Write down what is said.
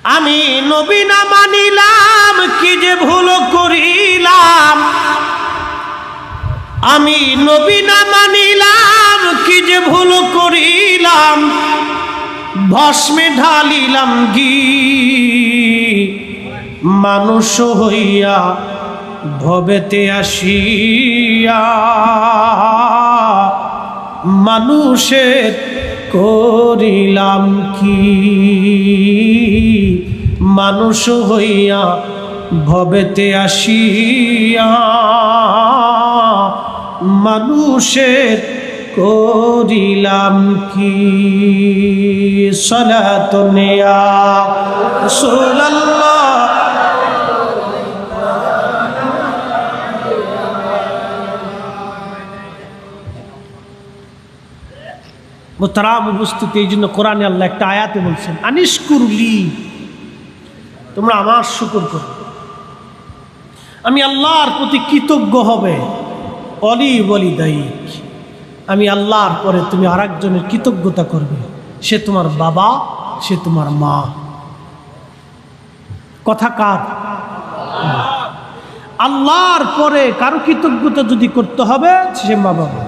আমি নবী না মানিলাম কি যে ভুল করিলাম, আমি নবী না মানিলাম কি যে ভুল করিলাম, ভস্মে ঢালিলাম ঘি মানুষ হইয়া ভবেতে আসিয়া, মানুষের করিলাম কি, মানুষ হইয়া ভবেতে আসিয়া, মানুষের করিলাম কি। সালাতুন ইয়া রাসূলুল্লাহ। মুহতারাম উপস্থিতি, এই জন্য কোরআনে আল্লাহ একটা আয়াতে বলছেন আনিশকুরলি, তোমরা আমার শুকর করো, আমি আল্লাহর প্রতি কৃতজ্ঞ হবে। অলি বলি দায়িক, আমি আল্লাহর পরে তুমি আর একজনের কৃতজ্ঞতা করবে, সে তোমার বাবা, সে তোমার মা। কথা কার? আল্লাহর পরে কারো কৃতজ্ঞতা যদি করতে হবে, সে মা বাবা।